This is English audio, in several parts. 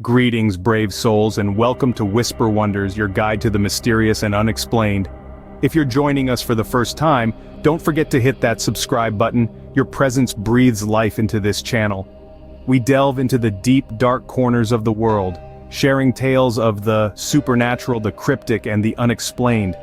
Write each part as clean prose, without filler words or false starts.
Greetings, brave souls, and welcome to Whisper Wonders, your guide to the mysterious and unexplained. If you're joining us for the first time, don't forget to hit that subscribe button. Your presence breathes life into this channel. We delve into the deep, dark corners of the world, sharing tales of the supernatural, the cryptic, and the unexplained.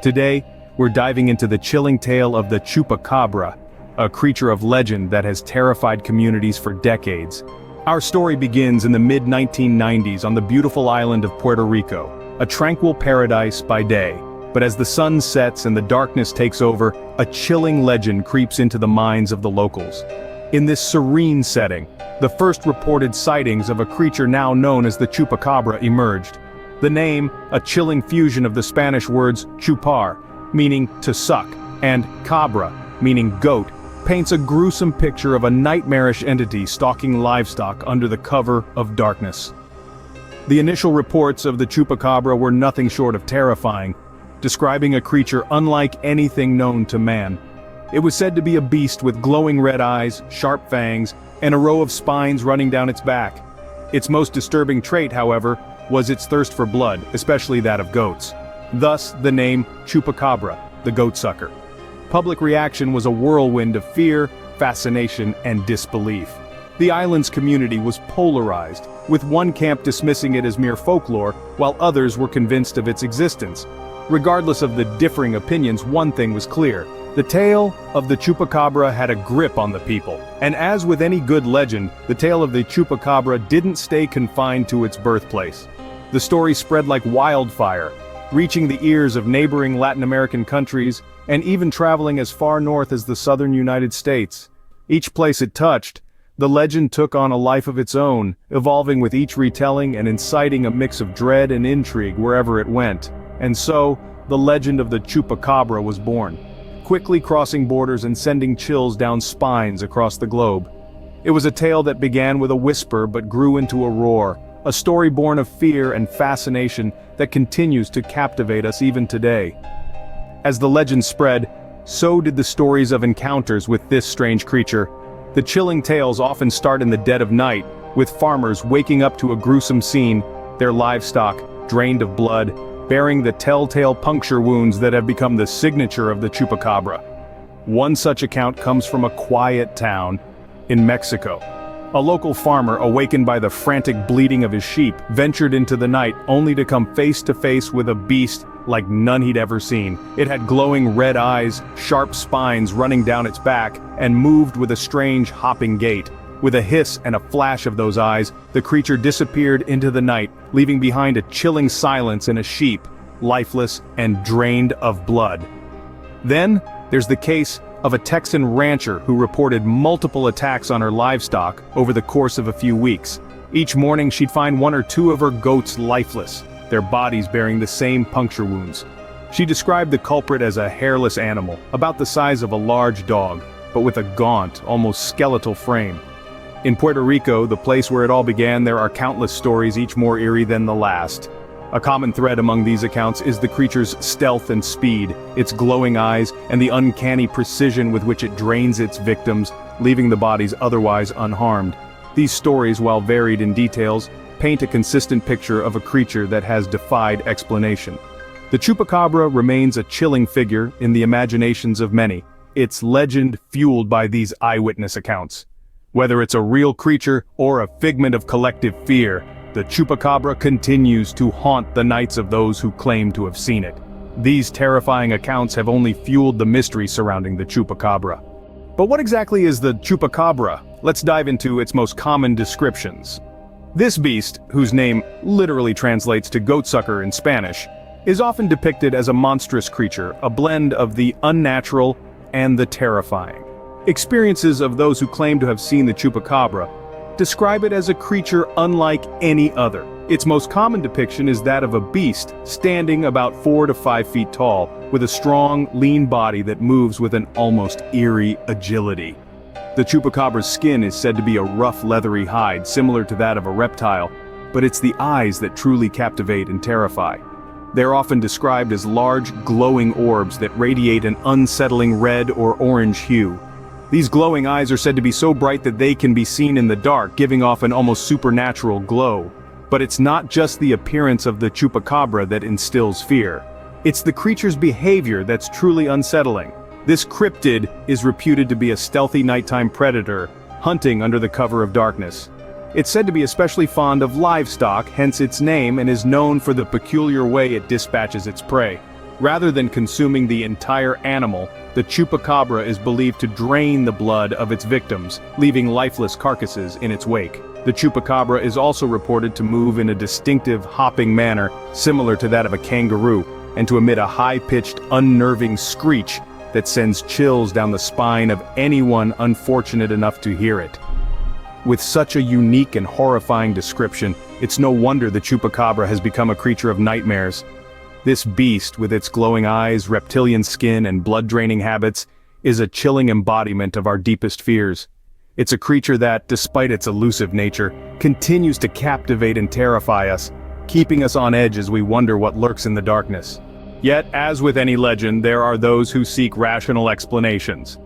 Today, we're diving into the chilling tale of the Chupacabra, a creature of legend that has terrified communities for decades. Our story begins in the mid-1990s on the beautiful island of Puerto Rico, a tranquil paradise by day. But as the sun sets and the darkness takes over, a chilling legend creeps into the minds of the locals. In this serene setting, the first reported sightings of a creature now known as the Chupacabra emerged. The name, a chilling fusion of the Spanish words chupar, meaning to suck, and cabra, meaning goat, paints a gruesome picture of a nightmarish entity stalking livestock under the cover of darkness. The initial reports of the Chupacabra were nothing short of terrifying, describing a creature unlike anything known to man. It was said to be a beast with glowing red eyes, sharp fangs, and a row of spines running down its back. Its most disturbing trait, however, was its thirst for blood, especially that of goats. Thus, the name Chupacabra, the goatsucker. Public reaction was a whirlwind of fear, fascination, and disbelief. The island's community was polarized, with one camp dismissing it as mere folklore, while others were convinced of its existence. Regardless of the differing opinions, one thing was clear. The tale of the Chupacabra had a grip on the people. And as with any good legend, the tale of the Chupacabra didn't stay confined to its birthplace. The story spread like wildfire, reaching the ears of neighboring Latin American countries, and even traveling as far north as the southern United States. Each place it touched, the legend took on a life of its own, evolving with each retelling and inciting a mix of dread and intrigue wherever it went. And so, the legend of the Chupacabra was born, quickly crossing borders and sending chills down spines across the globe. It was a tale that began with a whisper but grew into a roar, a story born of fear and fascination that continues to captivate us even today. As the legend spread, so did the stories of encounters with this strange creature. The chilling tales often start in the dead of night, with farmers waking up to a gruesome scene, their livestock drained of blood, bearing the telltale puncture wounds that have become the signature of the Chupacabra. One such account comes from a quiet town in Mexico. A local farmer, awakened by the frantic bleating of his sheep, ventured into the night only to come face to face with a beast like none he'd ever seen. It had glowing red eyes, sharp spines running down its back, and moved with a strange hopping gait. With a hiss and a flash of those eyes, the creature disappeared into the night, leaving behind a chilling silence and a sheep, lifeless and drained of blood. Then, there's the case of a Texan rancher who reported multiple attacks on her livestock over the course of a few weeks. Each morning she'd find one or two of her goats lifeless, their bodies bearing the same puncture wounds. She described the culprit as a hairless animal, about the size of a large dog, but with a gaunt, almost skeletal frame. In Puerto Rico, the place where it all began, there are countless stories, each more eerie than the last. A common thread among these accounts is the creature's stealth and speed, its glowing eyes, and the uncanny precision with which it drains its victims, leaving the bodies otherwise unharmed. These stories, while varied in details, paint a consistent picture of a creature that has defied explanation. The Chupacabra remains a chilling figure in the imaginations of many, its legend fueled by these eyewitness accounts. Whether it's a real creature or a figment of collective fear, the Chupacabra continues to haunt the nights of those who claim to have seen it. These terrifying accounts have only fueled the mystery surrounding the Chupacabra. But what exactly is the Chupacabra? Let's dive into its most common descriptions. This beast, whose name literally translates to goatsucker in Spanish, is often depicted as a monstrous creature, a blend of the unnatural and the terrifying. Experiences of those who claim to have seen the Chupacabra describe it as a creature unlike any other. Its most common depiction is that of a beast standing about 4 to 5 feet tall, with a strong, lean body that moves with an almost eerie agility. The Chupacabra's skin is said to be a rough, leathery hide, similar to that of a reptile, but it's the eyes that truly captivate and terrify. They're often described as large, glowing orbs that radiate an unsettling red or orange hue. These glowing eyes are said to be so bright that they can be seen in the dark, giving off an almost supernatural glow. But it's not just the appearance of the Chupacabra that instills fear. It's the creature's behavior that's truly unsettling. This cryptid is reputed to be a stealthy nighttime predator, hunting under the cover of darkness. It's said to be especially fond of livestock, hence its name, and is known for the peculiar way it dispatches its prey. Rather than consuming the entire animal, the Chupacabra is believed to drain the blood of its victims, leaving lifeless carcasses in its wake. The Chupacabra is also reported to move in a distinctive, hopping manner, similar to that of a kangaroo, and to emit a high-pitched, unnerving screech that sends chills down the spine of anyone unfortunate enough to hear it. With such a unique and horrifying description, it's no wonder the Chupacabra has become a creature of nightmares. This beast, with its glowing eyes, reptilian skin, and blood-draining habits, is a chilling embodiment of our deepest fears. It's a creature that, despite its elusive nature, continues to captivate and terrify us, keeping us on edge as we wonder what lurks in the darkness. Yet, as with any legend, there are those who seek rational explanations.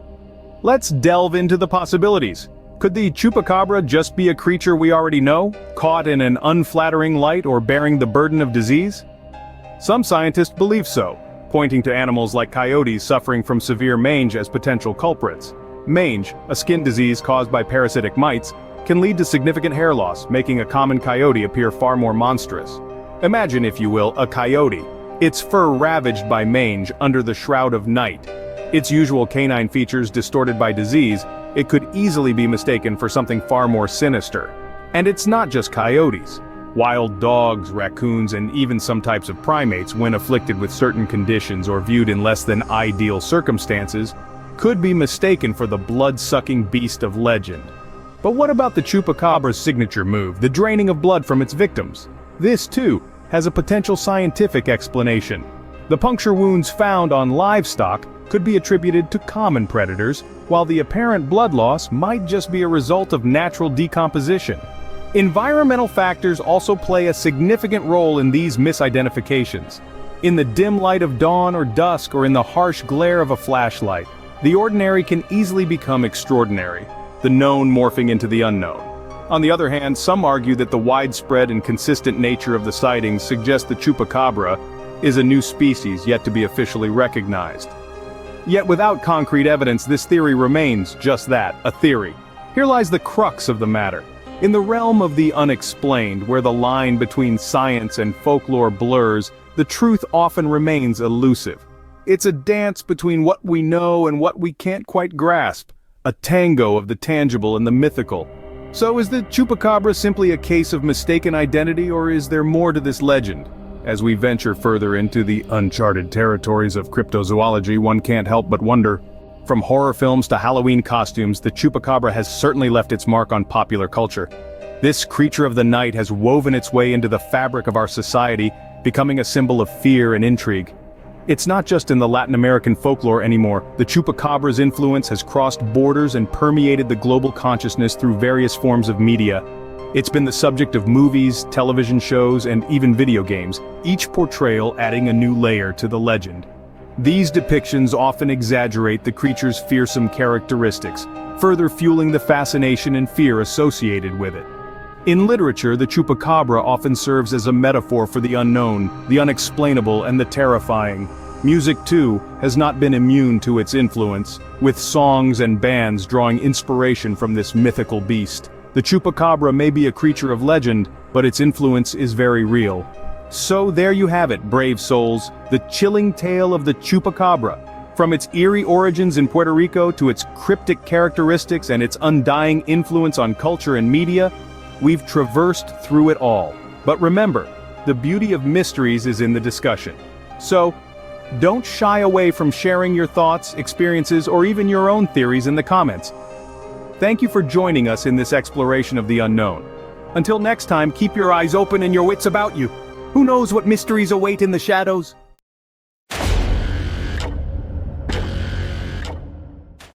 Let's delve into the possibilities. Could the Chupacabra just be a creature we already know, caught in an unflattering light or bearing the burden of disease? Some scientists believe so, pointing to animals like coyotes suffering from severe mange as potential culprits. Mange, a skin disease caused by parasitic mites, can lead to significant hair loss, making a common coyote appear far more monstrous. Imagine, if you will, a coyote, its fur ravaged by mange under the shroud of night. Its usual canine features distorted by disease, it could easily be mistaken for something far more sinister. And it's not just coyotes. Wild dogs, raccoons, and even some types of primates, when afflicted with certain conditions or viewed in less than ideal circumstances, could be mistaken for the blood-sucking beast of legend. But what about the Chupacabra's signature move, the draining of blood from its victims? This, too, has a potential scientific explanation. The puncture wounds found on livestock could be attributed to common predators, while the apparent blood loss might just be a result of natural decomposition. Environmental factors also play a significant role in these misidentifications. In the dim light of dawn or dusk, or in the harsh glare of a flashlight, the ordinary can easily become extraordinary, the known morphing into the unknown. On the other hand, some argue that the widespread and consistent nature of the sightings suggests the Chupacabra is a new species yet to be officially recognized. Yet without concrete evidence, this theory remains just that, a theory. Here lies the crux of the matter. In the realm of the unexplained, where the line between science and folklore blurs, the truth often remains elusive. It's a dance between what we know and what we can't quite grasp, a tango of the tangible and the mythical. So is the Chupacabra simply a case of mistaken identity, or is there more to this legend? As we venture further into the uncharted territories of cryptozoology, one can't help but wonder. From horror films to Halloween costumes, the Chupacabra has certainly left its mark on popular culture. This creature of the night has woven its way into the fabric of our society, becoming a symbol of fear and intrigue. It's not just in the Latin American folklore anymore. The Chupacabra's influence has crossed borders and permeated the global consciousness through various forms of media. It's been the subject of movies, television shows, and even video games, each portrayal adding a new layer to the legend. These depictions often exaggerate the creature's fearsome characteristics, further fueling the fascination and fear associated with it. In literature, the Chupacabra often serves as a metaphor for the unknown, the unexplainable, and the terrifying. Music, too, has not been immune to its influence, with songs and bands drawing inspiration from this mythical beast. The Chupacabra may be a creature of legend, but its influence is very real. So there you have it, brave souls, the chilling tale of the Chupacabra. From its eerie origins in Puerto Rico to its cryptic characteristics and its undying influence on culture and media, we've traversed through it all. But remember, the beauty of mysteries is in the discussion. So, don't shy away from sharing your thoughts, experiences, or even your own theories in the comments. Thank you for joining us in this exploration of the unknown. Until next time, keep your eyes open and your wits about you. Who knows what mysteries await in the shadows?